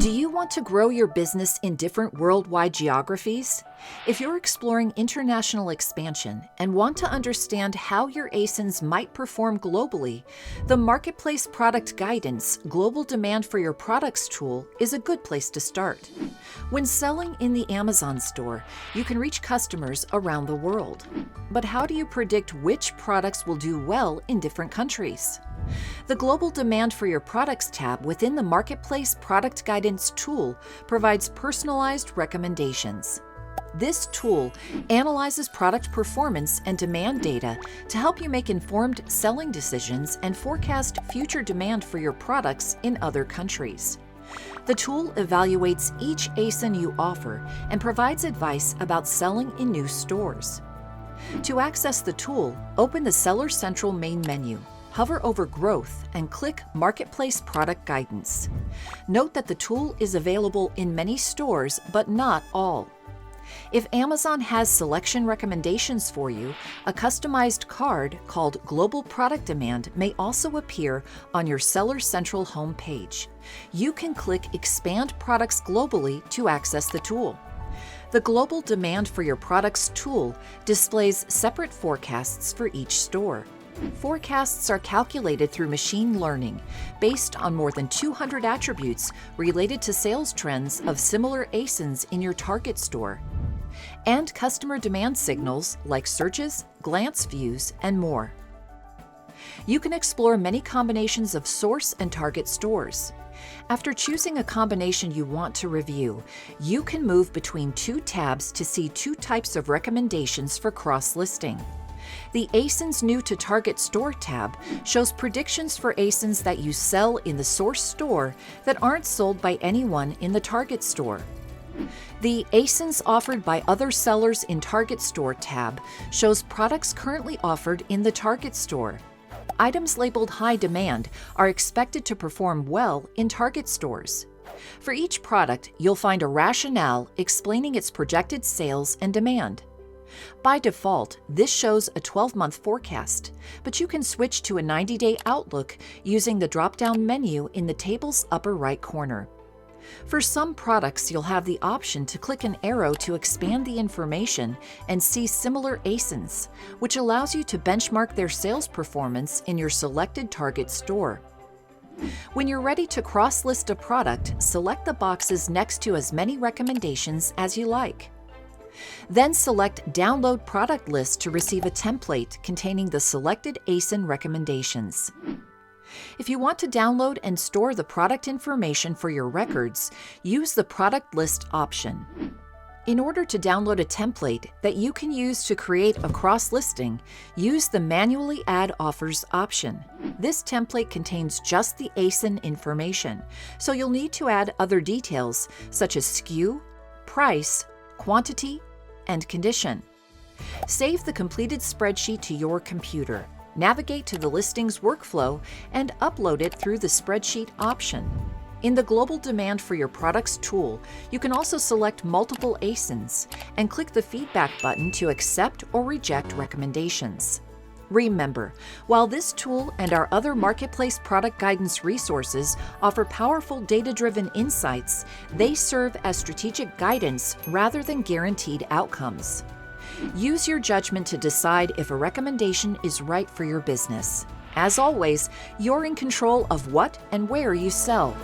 Do you want to grow your business in different worldwide geographies? If you're exploring international expansion and want to understand how your ASINs might perform globally, the Marketplace Product Guidance Global Demand for Your Products tool is a good place to start. When selling in the Amazon store, you can reach customers around the world. But how do you predict which products will do well in different countries? The Global Demand for Your Products tab within the Marketplace Product Guidance tool provides personalized recommendations. This tool analyzes product performance and demand data to help you make informed selling decisions and forecast future demand for your products in other countries. The tool evaluates each ASIN you offer and provides advice about selling in new stores. To access the tool, open the Seller Central main menu. Hover over Growth and click Marketplace Product Guidance. Note that the tool is available in many stores, but not all. If Amazon has selection recommendations for you, a customized card called Global Product Demand may also appear on your Seller Central homepage. You can click Expand Products Globally to access the tool. The Global Demand for Your Products tool displays separate forecasts for each store. Forecasts are calculated through machine learning based on more than 200 attributes related to sales trends of similar ASINs in your target store, and customer demand signals like searches, glance views, and more. You can explore many combinations of source and target stores. After choosing a combination you want to review, you can move between two tabs to see two types of recommendations for cross-listing. The ASINs New to Target Store tab shows predictions for ASINs that you sell in the source store that aren't sold by anyone in the Target store. The ASINs Offered by Other Sellers in Target Store tab shows products currently offered in the Target store. Items labeled High Demand are expected to perform well in Target stores. For each product, you'll find a rationale explaining its projected sales and demand. By default, this shows a 12-month forecast, but you can switch to a 90-day outlook using the drop-down menu in the table's upper right corner. For some products, you'll have the option to click an arrow to expand the information and see similar ASINs, which allows you to benchmark their sales performance in your selected target store. When you're ready to cross-list a product, select the boxes next to as many recommendations as you like. Then select Download Product List to receive a template containing the selected ASIN recommendations. If you want to download and store the product information for your records, use the Product List option. In order to download a template that you can use to create a cross-listing, use the Manually Add Offers option. This template contains just the ASIN information, so you'll need to add other details such as SKU, price, quantity, and condition. Save the completed spreadsheet to your computer. Navigate to the listings workflow and upload it through the spreadsheet option. In the Global Demand for Your Products tool, you can also select multiple ASINs and click the feedback button to accept or reject recommendations. Remember, while this tool and our other Marketplace Product Guidance resources offer powerful data-driven insights, they serve as strategic guidance rather than guaranteed outcomes. Use your judgment to decide if a recommendation is right for your business. As always, you're in control of what and where you sell.